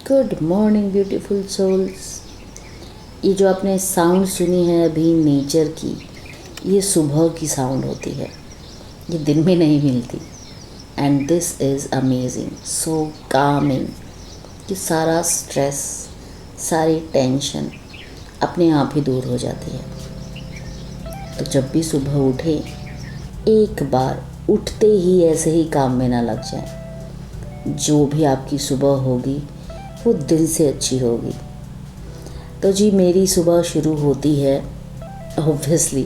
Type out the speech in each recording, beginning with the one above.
Good morning beautiful souls. ये जो आपने साउंड सुनी है अभी नेचर की, ये सुबह की साउंड होती है, ये दिन में नहीं मिलती। एंड दिस इज़ अमेजिंग, सो कामिंग कि सारा स्ट्रेस, सारी टेंशन अपने आप ही दूर हो जाती है। तो जब भी सुबह उठे, एक बार उठते ही ऐसे ही काम में ना लग जाए। जो भी आपकी सुबह होगी वो दिल से अच्छी होगी। तो जी मेरी सुबह शुरू होती है ऑब्वियसली,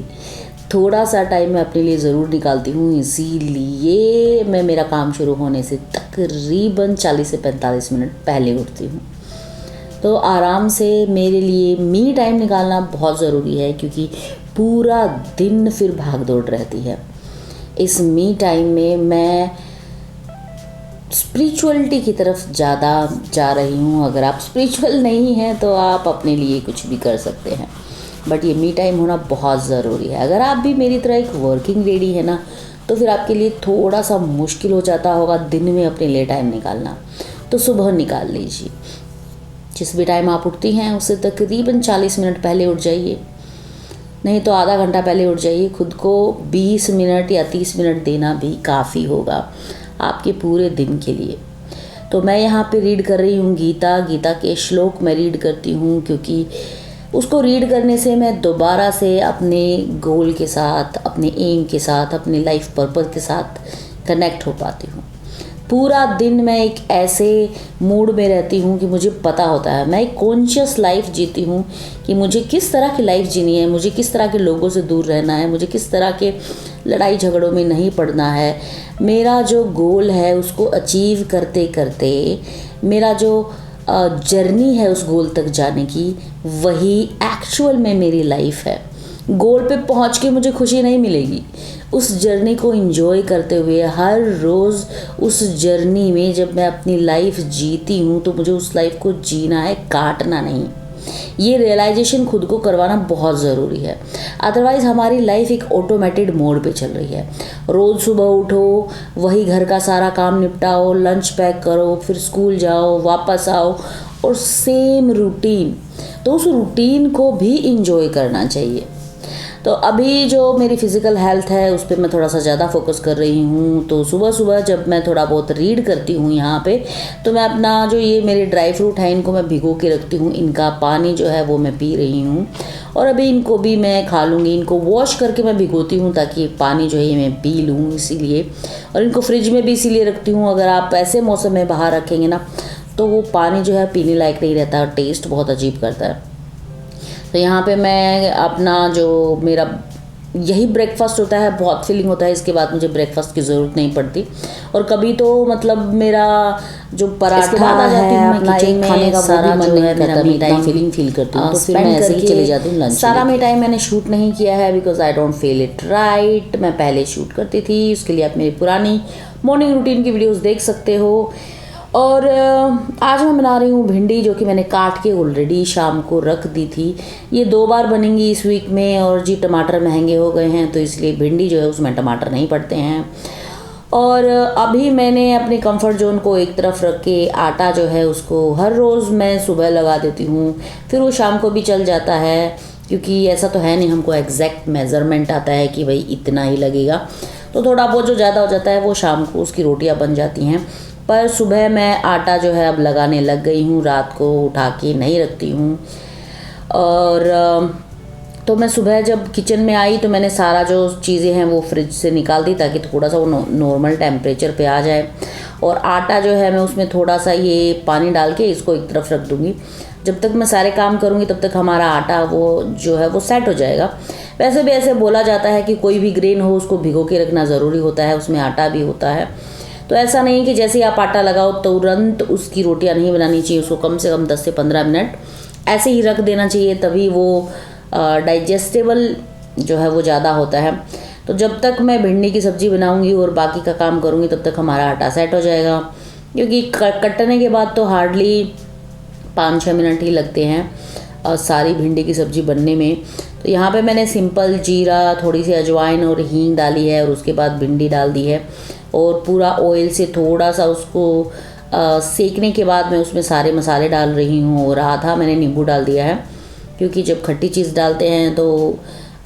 थोड़ा सा टाइम मैं अपने लिए ज़रूर निकालती हूँ, इसीलिए मैं मेरा काम शुरू होने से तकरीबन 40 से 45 मिनट पहले उठती हूँ। तो आराम से मेरे लिए मी टाइम निकालना बहुत ज़रूरी है, क्योंकि पूरा दिन फिर भाग दौड़ रहती है। इस मी टाइम में मैं स्पिरिचुअलिटी की तरफ ज़्यादा जा रही हूँ। अगर आप स्पिरिचुअल नहीं हैं तो आप अपने लिए कुछ भी कर सकते हैं, बट ये मी टाइम होना बहुत ज़रूरी है। अगर आप भी मेरी तरह एक वर्किंग लेडी है ना, तो फिर आपके लिए थोड़ा सा मुश्किल हो जाता होगा दिन में अपने लिए टाइम निकालना। तो सुबह निकाल लीजिए, जिस भी टाइम आप उठती हैं उससे तकरीबन 40 मिनट पहले उठ जाइए, नहीं तो आधा घंटा पहले उठ जाइए। खुद को 20 मिनट या 30 मिनट देना भी काफ़ी होगा आपके पूरे दिन के लिए। तो मैं यहाँ पे रीड कर रही हूँ गीता के श्लोक मैं रीड करती हूँ, क्योंकि उसको रीड करने से मैं दोबारा से अपने गोल के साथ, अपने एम के साथ, अपने लाइफ पर्पस के साथ कनेक्ट हो पाती हूँ। पूरा दिन मैं एक ऐसे मूड में रहती हूँ कि मुझे पता होता है, मैं एक कॉन्शियस लाइफ जीती हूँ कि मुझे किस तरह की लाइफ जीनी है, मुझे किस तरह के लोगों से दूर रहना है, मुझे किस तरह के लड़ाई झगड़ों में नहीं पड़ना है। मेरा जो गोल है उसको अचीव करते करते मेरा जो जर्नी है उस गोल तक जाने की, वही एक्चुअल में मेरी लाइफ है। गोल पे पहुंच के मुझे खुशी नहीं मिलेगी, उस जर्नी को एंजॉय करते हुए हर रोज़ उस जर्नी में जब मैं अपनी लाइफ जीती हूँ तो मुझे उस लाइफ को जीना है, काटना नहीं। ये रियलाइजेशन खुद को करवाना बहुत ज़रूरी है, अदरवाइज़ हमारी लाइफ एक ऑटोमेटेड मोड पे चल रही है। रोज़ सुबह उठो, वही घर का सारा काम निपटाओ, लंच पैक करो, फिर स्कूल जाओ, वापस आओ, और सेम रूटीन। तो उस रूटीन को भी इंजॉय करना चाहिए। तो अभी जो मेरी फ़िज़िकल हेल्थ है उस पर मैं थोड़ा सा ज़्यादा फोकस कर रही हूँ। तो सुबह सुबह जब मैं थोड़ा बहुत रीड करती हूँ यहाँ पे, तो मैं अपना जो ये मेरे ड्राई फ्रूट है इनको मैं भिगो के रखती हूँ, इनका पानी जो है वो मैं पी रही हूँ, और अभी इनको भी मैं खा लूँगी। इनको वॉश करके मैं भिगोती हूँ ताकि पानी जो है मैं पी लूँ, इसीलिए। और इनको फ्रिज में भी इसीलिए रखती हूँ, अगर आप ऐसे मौसम में बाहर रखेंगे ना तो वो पानी जो है पीने लायक नहीं रहता, टेस्ट बहुत अजीब करता है। तो यहाँ पे मैं अपना जो मेरा यही ब्रेकफास्ट होता है, बहुत फीलिंग होता है, इसके बाद मुझे ब्रेकफास्ट की ज़रूरत नहीं पड़ती। और कभी तो मतलब मेरा जो पराठा आ जाती हूँ मैं किचन में, खाने का सारा मन नहीं करता, मी टाइम फीलिंग फील करती हूँ, तो फिर मैं ऐसे ही चले जाती हूँ लंच। सारा मी टाइम मैंने शूट नहीं किया है because I don't feel it right. मैं पहले शूट करती थी, उसके लिए आप मेरी पुरानी मॉर्निंग रूटीन की वीडियोज़ देख सकते हो। और आज मैं बना रही हूँ भिंडी, जो कि मैंने काट के ऑलरेडी शाम को रख दी थी। ये 2 बार बनेंगी इस वीक में, और जी टमाटर महंगे हो गए हैं तो इसलिए भिंडी जो है उसमें टमाटर नहीं पड़ते हैं। और अभी मैंने अपने कंफर्ट जोन को एक तरफ रख के आटा जो है उसको हर रोज़ मैं सुबह लगा देती हूँ, फिर वो शाम को भी चल जाता है, क्योंकि ऐसा तो है नहीं हमको एग्जैक्ट मेज़रमेंट आता है कि भाई इतना ही लगेगा। तो थोड़ा बहुत जो ज़्यादा हो जाता है वो शाम को उसकी रोटियाँ बन जाती हैं। पर सुबह मैं आटा जो है अब लगाने लग गई हूँ, रात को उठा के नहीं रखती हूँ। और तो मैं सुबह जब किचन में आई तो मैंने सारा जो चीज़ें हैं वो फ्रिज से निकाल दी, ताकि थोड़ा सा वो नॉर्मल टेम्परेचर पे आ जाए। और आटा जो है मैं उसमें थोड़ा सा ये पानी डाल के इसको एक तरफ रख दूँगी। जब तक मैं सारे काम करूँगी तब तक हमारा आटा वो जो है वो सेट हो जाएगा। वैसे भी ऐसे बोला जाता है कि कोई भी ग्रेन हो उसको भिगो के रखना ज़रूरी होता है, उसमें आटा भी होता है। तो ऐसा नहीं कि जैसे ही आप आटा लगाओ तुरंत उसकी रोटियां नहीं बनानी चाहिए, उसको कम से कम 10 से 15 मिनट ऐसे ही रख देना चाहिए, तभी वो डाइजेस्टेबल जो है वो ज़्यादा होता है। तो जब तक मैं भिंडी की सब्ज़ी बनाऊंगी और बाकी का काम करूंगी तब तक हमारा आटा सेट हो जाएगा, क्योंकि कटने के बाद तो हार्डली 5-6 मिनट ही लगते हैं सारी भिंडी की सब्ज़ी बनने में। तो यहाँ पे मैंने सिंपल जीरा, थोड़ी सी अजवाइन और हींग डाली है, और उसके बाद भिंडी डाल दी है, और पूरा ऑयल से थोड़ा सा उसको सेकने के बाद मैं उसमें सारे मसाले डाल रही हूँ और आधा मैंने नींबू डाल दिया है, क्योंकि जब खट्टी चीज़ डालते हैं तो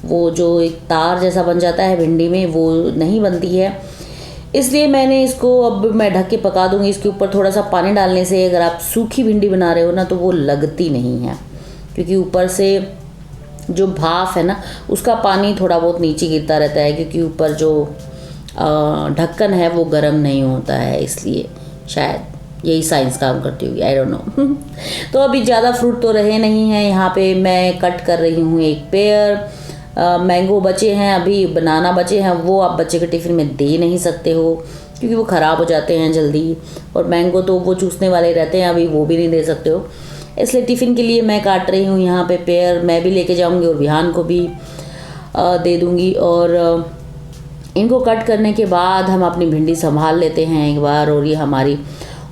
वो जो एक तार जैसा बन जाता है भिंडी में, वो नहीं बनती है। इसलिए मैंने इसको अब मैं ढक के पका दूँगी। इसके ऊपर थोड़ा सा पानी डालने से अगर आप सूखी भिंडी बना रहे हो ना तो वो लगती नहीं है, क्योंकि ऊपर से जो भाप है ना उसका पानी थोड़ा बहुत नीचे गिरता रहता है, क्योंकि ऊपर जो ढक्कन है वो गर्म नहीं होता है, इसलिए शायद यही साइंस काम करती होगी, आई डोंट नो। तो अभी ज़्यादा फ्रूट तो रहे नहीं हैं। यहाँ पे मैं कट कर रही हूँ एक पेयर। मैंगो बचे हैं, अभी बनाना बचे हैं, वो आप बच्चे के टिफ़िन में दे नहीं सकते हो क्योंकि वो ख़राब हो जाते हैं जल्दी, और मैंगो तो वो चूसने वाले रहते हैं, अभी वो भी नहीं दे सकते हो। इसलिए टिफ़िन के लिए मैं काट रही हूँ यहाँ पे पेयर। मैं भी लेके जाऊँगी और विहान को भी दे दूँगी। और इनको कट करने के बाद हम अपनी भिंडी संभाल लेते हैं एक बार। और ये हमारी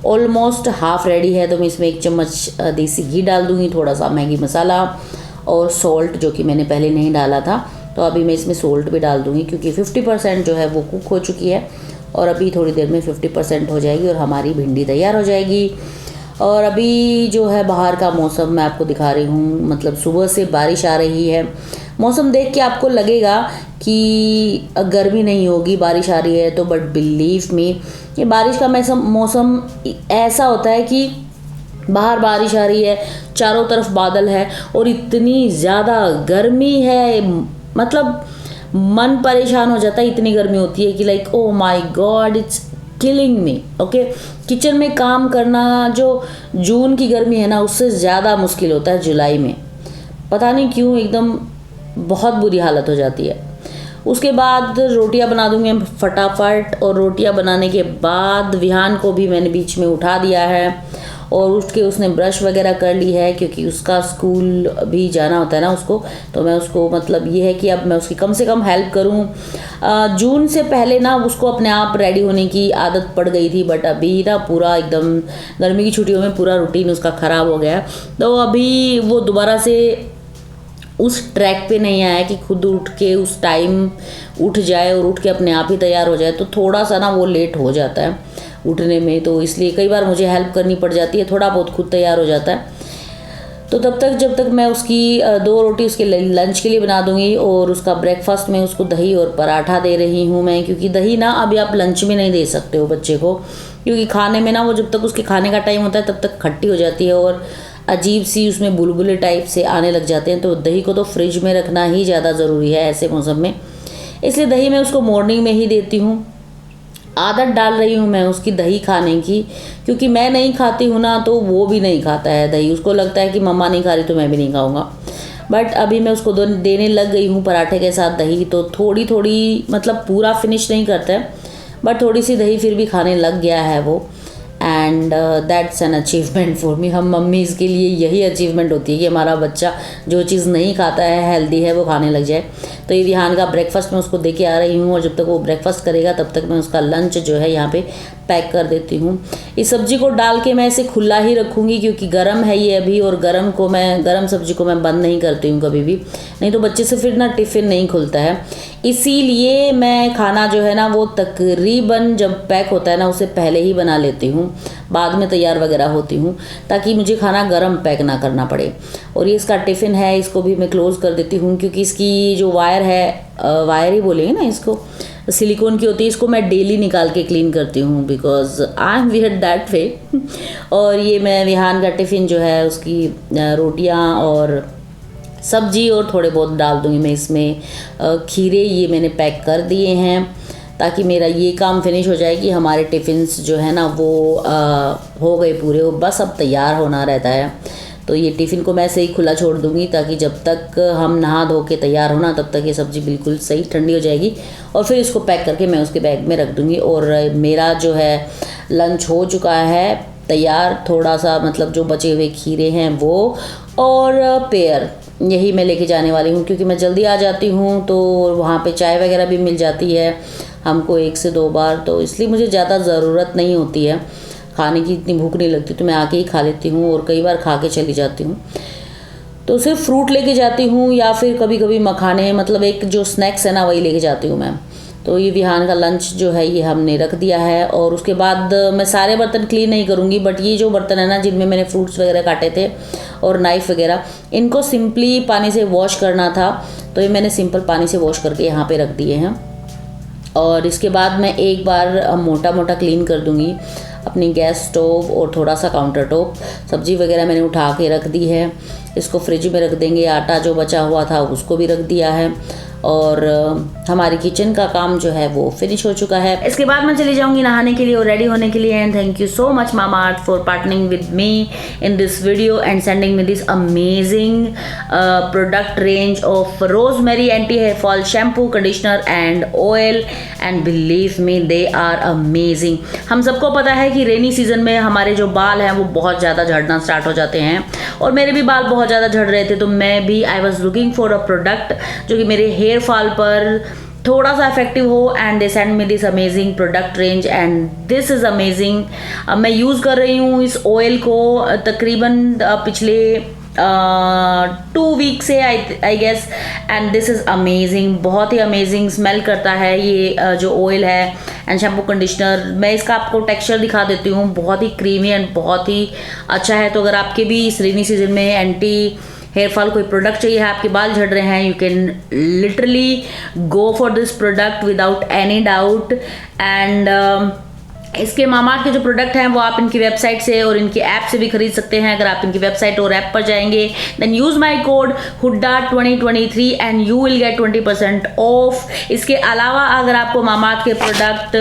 ऑलमोस्ट हाफ़ रेडी है। तो मैं इसमें 1 चम्मच देसी घी डाल दूँगी, थोड़ा सा मैगी मसाला और सॉल्ट, जो कि मैंने पहले नहीं डाला था। तो अभी मैं इसमें सॉल्ट भी डाल दूँगी, क्योंकि 50% जो है वो कुक हो चुकी है और अभी थोड़ी देर में 50% हो जाएगी और हमारी भिंडी तैयार हो जाएगी। और अभी जो है बाहर का मौसम मैं आपको दिखा रही हूँ, मतलब सुबह से बारिश आ रही है। मौसम देख के आपको लगेगा कि गर्मी नहीं होगी, बारिश आ रही है तो, बट बिलीव मी ये बारिश का मौसम ऐसा होता है कि बाहर बारिश आ रही है, चारों तरफ बादल है और इतनी ज़्यादा गर्मी है, मतलब मन परेशान हो जाता है। इतनी गर्मी होती है कि like oh my God, it's killing me. Okay, kitchen में काम करना जो जून की गर्मी है ना उससे ज़्यादा मुश्किल होता है जुलाई में, पता नहीं क्यों, एकदम बहुत बुरी हालत हो जाती है। उसके बाद रोटियां बना दूंगी फटाफट। और रोटियां बनाने के बाद विहान को भी मैंने बीच में उठा दिया है और उठ के उसने ब्रश वगैरह कर ली है, क्योंकि उसका स्कूल भी जाना होता है ना उसको। तो मैं उसको, मतलब ये है कि अब मैं उसकी कम से कम हेल्प करूं। जून से पहले ना उसको अपने आप रेडी होने की आदत पड़ गई थी, बट अभी ना पूरा एकदम गर्मी की छुट्टियों में पूरा रूटीन उसका ख़राब हो गया है। तो अभी वो दोबारा से उस ट्रैक पे नहीं आया कि खुद उठ के उस टाइम उठ जाए और उठ के अपने आप ही तैयार हो जाए। तो थोड़ा सा ना वो लेट हो जाता है उठने में, तो इसलिए कई बार मुझे हेल्प करनी पड़ जाती है, थोड़ा बहुत खुद तैयार हो जाता है। तो तब तक जब तक मैं उसकी 2 रोटी उसके लंच के लिए बना दूंगी और उसका ब्रेकफास्ट में उसको दही और पराठा दे रही हूँ मैं, क्योंकि दही ना अभी आप लंच में नहीं दे सकते हो बच्चे को, क्योंकि खाने में ना वो जब तक उसके खाने का टाइम होता है तब तक खट्टी हो जाती है और अजीब सी उसमें बुलबुले टाइप से आने लग जाते हैं। तो दही को तो फ्रिज में रखना ही ज़्यादा ज़रूरी है ऐसे मौसम में, इसलिए दही मैं उसको मॉर्निंग में ही देती हूँ। आदत डाल रही हूँ मैं उसकी दही खाने की, क्योंकि मैं नहीं खाती हूँ ना तो वो भी नहीं खाता है दही। उसको लगता है कि मम्मा नहीं खा रही तो मैं भी नहीं खाऊंगा। बट अभी मैं उसको देने लग गई हूँ पराठे के साथ दही। तो थोड़ी थोड़ी, मतलब पूरा फिनिश नहीं करता है, बट थोड़ी सी दही फिर भी खाने लग गया है वो। And that's an achievement for me. हम मम्मीज़ के लिए यही अचीवमेंट होती है कि हमारा बच्चा जो चीज़ नहीं खाता है, हेल्दी है, वो खाने लग जाए। तो ये विहान का ब्रेकफास्ट मैं उसको दे के आ रही हूँ और जब तक वो ब्रेकफास्ट करेगा तब तक मैं उसका लंच जो है यहाँ पे पैक कर देती हूँ। इस सब्ज़ी को डाल के मैं इसे खुला ही रखूँगी, क्योंकि गर्म है ये अभी, और गर्म सब्ज़ी को मैं बंद नहीं करती हूँ कभी भी, नहीं तो बच्चे से फिर ना टिफ़िन नहीं खुलता है। इसीलिए मैं खाना जो है ना वो तकरीबन जब पैक होता है ना उससे पहले ही बना लेती हूँ, बाद में तैयार वगैरह होती हूँ, ताकि मुझे खाना गर्म पैक ना करना पड़े। और ये इसका टिफ़िन है, इसको भी मैं क्लोज़ कर देती हूँ, क्योंकि इसकी जो वायर है, वायर ही बोलेंगे ना इसको, सिलिकॉन की होती है, इसको मैं डेली निकाल के क्लीन करती हूँ, because I am weird that way. और ये मैं विहान का टिफ़िन जो है उसकी रोटियाँ और सब्जी और थोड़े बहुत डाल दूँगी मैं इसमें। खीरे ये मैंने पैक कर दिए हैं ताकि मेरा ये काम फिनिश हो जाए कि हमारे टिफ़िन्स जो है ना वो हो गए पूरे, वो बस अब तैयार होना रहता है। तो ये टिफ़िन को मैं ऐसे ही खुला छोड़ दूँगी ताकि जब तक हम नहा धो के तैयार होना तब तक ये सब्ज़ी बिल्कुल सही ठंडी हो जाएगी, और फिर इसको पैक करके मैं उसके बैग में रख दूँगी। और मेरा जो है लंच हो चुका है तैयार, थोड़ा सा मतलब जो बचे हुए खीरे हैं वो और पेयर यही मैं लेके जाने वाली हूँ, क्योंकि मैं जल्दी आ जाती हूँ तो वहाँ पे चाय वगैरह भी मिल जाती है हमको 1 से 2 बार, तो इसलिए मुझे ज़्यादा ज़रूरत नहीं होती है खाने की, इतनी भूख नहीं लगती, तो मैं आके ही खा लेती हूँ और कई बार खा के चली जाती हूँ। तो सिर्फ फ्रूट लेके जाती हूँ या फिर कभी कभी मखाने, मतलब एक जो स्नैक्स है ना वही लेके जाती हूँ मैं। तो ये विहान का लंच जो है ये हमने रख दिया है। और उसके बाद मैं सारे बर्तन क्लीन नहीं करूँगी, बट ये जो बर्तन है ना जिनमें मैंने फ्रूट्स वगैरह काटे थे और नाइफ़ वगैरह, इनको सिंपली पानी से वॉश करना था, तो ये मैंने सिंपल पानी से वॉश करके यहाँ पे रख दिए हैं। और इसके बाद मैं एक बार मोटा मोटा क्लीन कर दूँगी अपनी गैस स्टोव और थोड़ा सा काउंटर टॉप। सब्जी वगैरह मैंने उठा के रख दी है, इसको फ्रिज में रख देंगे। आटा जो बचा हुआ था उसको भी रख दिया है और हमारी किचन का काम जो है वो फिनिश हो चुका है। इसके बाद मैं चली जाऊंगी नहाने के लिए और रेडी होने के लिए। And thank you so much Mamaearth for partnering with me in this video and sending me this amazing product range of rosemary anti hair fall shampoo, conditioner and oil. And believe me they are amazing. हम सबको पता है कि rainy season में हमारे जो बाल हैं वो बहुत ज़्यादा झड़ना स्टार्ट हो जाते हैं और मेरे भी बाल बहुत ज़्यादा झड़ रहे थे, तो मैं भी I was looking for a product जो कि मेरे हेयर फॉल पर थोड़ा सा इफेक्टिव हो। And they send me this amazing product range and this is amazing. अब मैं यूज़ कर रही हूँ इस ऑयल को तकरीबन पिछले 2 वीक से I guess. And this is amazing, बहुत ही अमेजिंग स्मेल करता है ये जो ऑयल है एंड शैम्पू कंडीशनर। मैं इसका आपको टेक्सचर दिखा देती हूँ, बहुत ही क्रीमी एंड बहुत ही अच्छा है। तो अगर आपके भी इस रेनी सीजन में एंटी हेयर फॉल कोई प्रोडक्ट चाहिए है, आपके बाल झड़ रहे हैं, you can literally go for this product without any doubt. And इसके मामाअर्थ के जो प्रोडक्ट हैं वो आप इनकी वेबसाइट से और इनकी ऐप से भी खरीद सकते हैं। अगर आप इनकी वेबसाइट और ऐप पर जाएंगे then use my code Hooda 2023 and you will get 20% off. इसके अलावा अगर आपको मामाअर्थ के प्रोडक्ट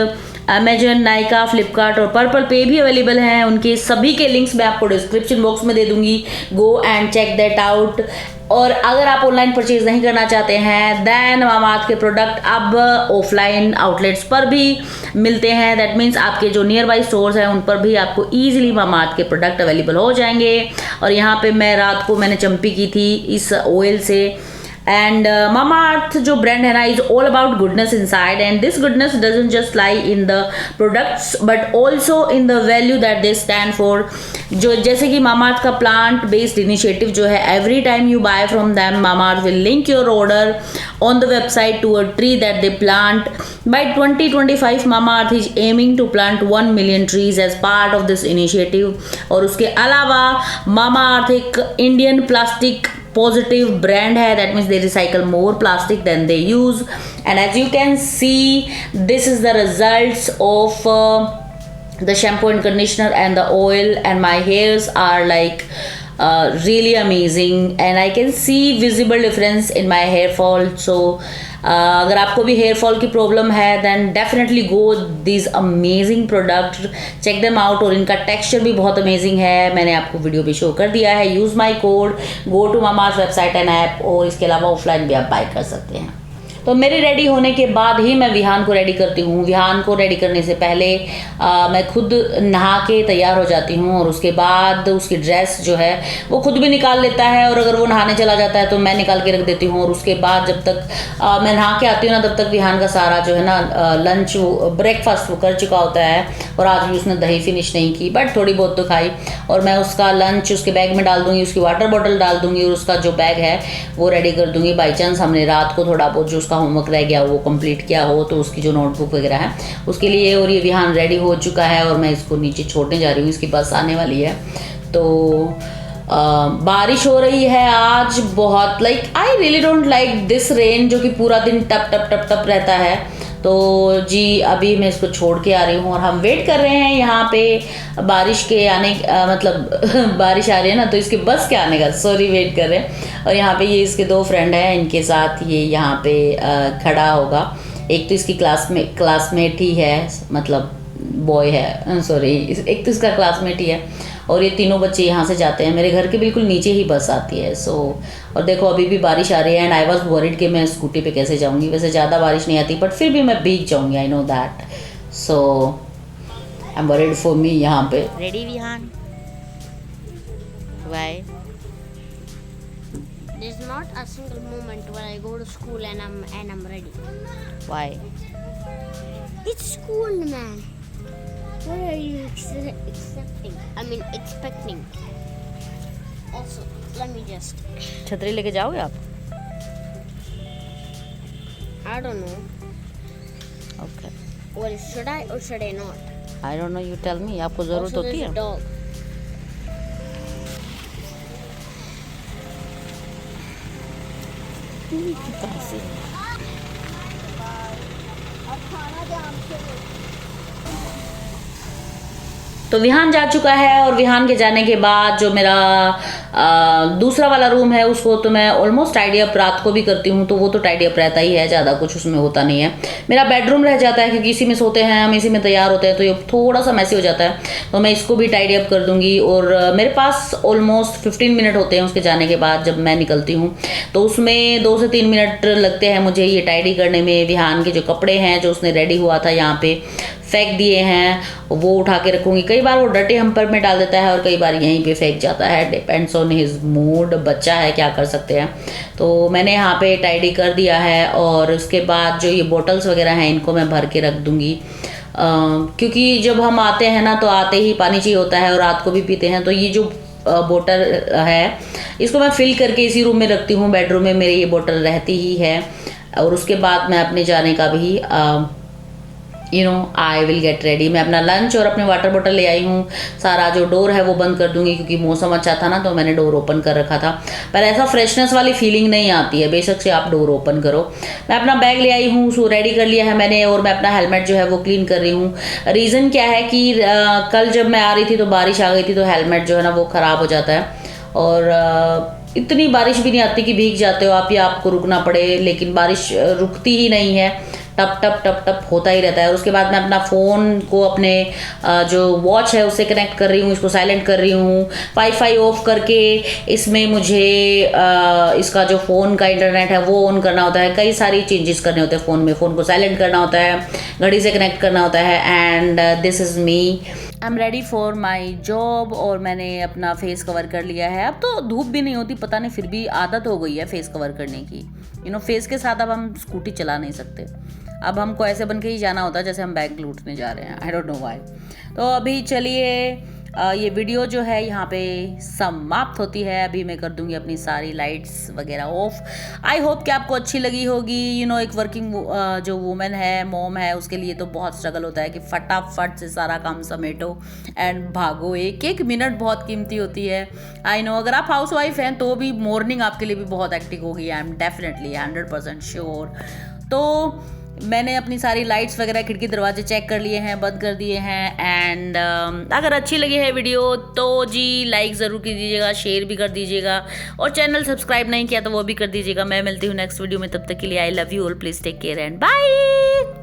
अमेजन, नायका, फ्लिपकार्ट और पर्पल पे भी अवेलेबल हैं, उनके सभी के लिंक्स मैं आपको डिस्क्रिप्शन बॉक्स में दे दूंगी। Go and check that out. और अगर आप ऑनलाइन परचेज नहीं करना चाहते हैं देन मामाअर्थ के प्रोडक्ट अब ऑफलाइन आउटलेट्स पर भी मिलते हैं। दैट मीन्स आपके जो नियर बाई स्टोर्स हैं उन पर भी आपको ईजिली मामाअर्थ के प्रोडक्ट अवेलेबल हो जाएंगे। और यहाँ पे मैं रात को मैंने चंपी की थी इस ऑयल से। एंड मामाअर्थ जो ब्रांड है ना is all about goodness inside and this goodness doesn't just lie in the products but also in the value that they stand for. जो जैसे कि मामाअर्थ का प्लांट बेस्ड इनिशिएटिव जो है, every time you buy from them Mamaearth will link your order on the website to a tree that they plant. By 2025 Mamaearth is aiming to plant 1 million trees as part of this initiative. और उसके अलावा मामाअर्थ एक Indian plastic positive brand hai, that means they recycle more plastic than they use. And as you can see this is the results of the shampoo and conditioner and the oil and my hairs are like really amazing and I can see visible difference in my hair fall. So अगर आपको भी hair fall की problem है then definitely go this amazing product, check them out. और इनका texture भी बहुत amazing है, मैंने आपको वीडियो भी शो कर दिया है। Use my code, go to Mamaearth website and app. और इसके अलावा ऑफलाइन भी आप बाय कर सकते हैं। तो मेरे रेडी होने के बाद ही मैं विहान को रेडी करती हूँ। विहान को रेडी करने से पहले मैं खुद नहा के तैयार हो जाती हूँ और उसके बाद उसकी ड्रेस जो है वो खुद भी निकाल लेता है और अगर वो नहाने चला जाता है तो मैं निकाल के रख देती हूँ। और उसके बाद जब तक मैं नहा के आती हूँ ना तब तक विहान का सारा जो है ना लंच ब्रेकफास्ट वो कर चुका होता है। और आज भी उसने दही फिनिश नहीं की बट थोड़ी बहुत तो खाई। और मैं उसका लंच उसके बैग में डाल दूँगी, उसकी वाटर बॉटल डाल दूँगी और उसका जो बैग है वो रेडी कर दूँगी। बाई चांस हमने रात को थोड़ा बहुत जो उसका होमवर्क रह गया वो कंप्लीट किया हो तो उसकी जो नोटबुक वगैरह है उसके लिए। और ये विहान रेडी हो चुका है और मैं इसको नीचे छोड़ने जा रही हूँ, इसकी बस आने वाली है। तो बारिश हो रही है आज बहुत, like I really don't like this rain जो कि पूरा दिन टप टप टप टप रहता है। तो जी अभी मैं इसको छोड़ के आ रही हूँ और हम वेट कर रहे हैं यहाँ पे बारिश के आने मतलब बारिश आ रही है ना तो इसके बस के आने का वेट कर रहे हैं। और यहाँ पे ये इसके 2 फ्रेंड हैं, इनके साथ ये यहाँ पे खड़ा होगा। एक तो इसकी क्लासमेट ही है, मतलब बॉय है, सॉरी एक तो इसका क्लासमेट ही है। और ये तीनों बच्चे यहाँ से जाते हैं, मेरे घर के बिल्कुल नीचे ही बस आती है। सो और देखो अभी भी बारिश आ रही है एंड आई वॉज वरीड कि मैं स्कूटी पे कैसे जाऊँगी। वैसे ज़्यादा बारिश नहीं आती बट फिर भी मैं भीग जाऊँगी, I know that. So I am worried for me यहाँ पे। Ready Vihaan? Why? There's not a single moment when I go to school and I'm ready. Why? It's school, man. What are you expecting? Also, let me just. छतरी लेके जाओगे आप? I don't know. Okay, Well, should I or should I not? I don't know, you tell me, आपको ज़रूरत Also, होती there's है? a dog. तो विहान जा चुका है, और विहान के जाने के बाद जो मेरा दूसरा वाला रूम है उसको तो मैं ऑलमोस्ट टाइडी अप रात को भी करती हूँ, तो वो तो टाइडी अप रहता ही है, ज़्यादा कुछ उसमें होता नहीं है। मेरा बेडरूम रह जाता है क्योंकि इसी में सोते हैं हम, इसी में तैयार होते हैं, तो ये थोड़ा सा मैसी हो जाता है, तो मैं इसको भी टाइडी अप कर दूंगी। और मेरे पास ऑलमोस्ट 15 मिनट होते हैं उसके जाने के बाद जब मैं निकलती हूँ, तो उसमें 2 से 3 मिनट लगते हैं मुझे ये टाइडी करने में। विहान के जो कपड़े हैं जो उसने रेडी हुआ था यहाँ पे फेंक दिए हैं, वो उठा के रखूँगी। कई बार वो डर्टी हम्पर में डाल देता है और कई बार यहीं पे फेंक जाता है, डिपेंड्स ऑन हिज मूड, बच्चा है क्या कर सकते हैं। तो मैंने यहाँ पे टाइडी कर दिया है, और उसके बाद जो ये बॉटल्स वगैरह हैं इनको मैं भर के रख दूँगी, क्योंकि जब हम आते हैं ना तो आते ही पानी चाहिए होता है और रात को भी पीते हैं। तो ये जो बोतल है इसको मैं फिल करके इसी रूम में रखती हूँ, बेडरूम में मेरी ये बोतल रहती ही है। और उसके बाद मैं अपने जाने का भी आई विल गेट रेडी। मैं अपना लंच और अपने वाटर बॉटल ले आई हूँ। सारा जो डोर है वो बंद कर दूंगी क्योंकि मौसम अच्छा था ना, तो मैंने डोर ओपन कर रखा था, पर ऐसा फ्रेशनेस वाली फीलिंग नहीं आती है बेशक से आप डोर ओपन करो। मैं अपना बैग ले आई हूँ, उसको रेडी कर लिया है मैंने, और मैं अपना हेलमेट जो है वो क्लीन कर रही हूँ। रीज़न क्या है कि कल जब मैं आ रही थी तो बारिश आ गई थी, तो हेलमेट जो है ना वो ख़राब हो जाता है, और इतनी बारिश भी नहीं आती कि भीग जाते हो आप या आपको रुकना पड़े, लेकिन बारिश रुकती ही नहीं है, टप टप टप टप होता ही रहता है। उसके बाद मैं अपना फ़ोन को अपने जो वॉच है उससे कनेक्ट कर रही हूँ, इसको साइलेंट कर रही हूँ, वाईफाई ऑफ करके। इसमें मुझे इसका जो फ़ोन का इंटरनेट है वो ऑन करना होता है, कई सारी चेंजेस करने होते हैं फ़ोन में, फ़ोन को साइलेंट करना होता है, घड़ी से कनेक्ट करना होता है। And this is me, I am ready for my job. और मैंने अपना फेस कवर कर लिया है। अब तो धूप भी नहीं होती, पता नहीं, फिर भी आदत हो गई है फेस कवर करने की। फेस के साथ अब हम स्कूटी चला नहीं सकते, अब हमको ऐसे बन के ही जाना होता है जैसे हम बैग लूटने जा रहे हैं, आई डोंट नो व्हाई। तो अभी चलिए ये वीडियो जो है यहाँ पे समाप्त होती है। अभी मैं कर दूंगी अपनी सारी लाइट्स वगैरह ऑफ। आई होप कि आपको अच्छी लगी होगी। एक वर्किंग जो वुमेन है, मॉम है, उसके लिए तो बहुत स्ट्रगल होता है कि फटाफट से सारा काम समेटो एंड भागो। एक एक मिनट बहुत कीमती होती है। आई नो, अगर आप हाउस वाइफ हैं तो भी मॉर्निंग आपके लिए भी बहुत एक्टिव होगी, आई एम डेफिनेटली 100% श्योर। तो मैंने अपनी सारी लाइट्स वगैरह, खिड़की दरवाजे चेक कर लिए हैं, बंद कर दिए हैं। एंड अगर अच्छी लगी है वीडियो तो जी लाइक ज़रूर कीजिएगा, शेयर भी कर दीजिएगा, और चैनल सब्सक्राइब नहीं किया तो वो भी कर दीजिएगा। मैं मिलती हूँ नेक्स्ट वीडियो में, तब तक के लिए I love you all, please take care and bye.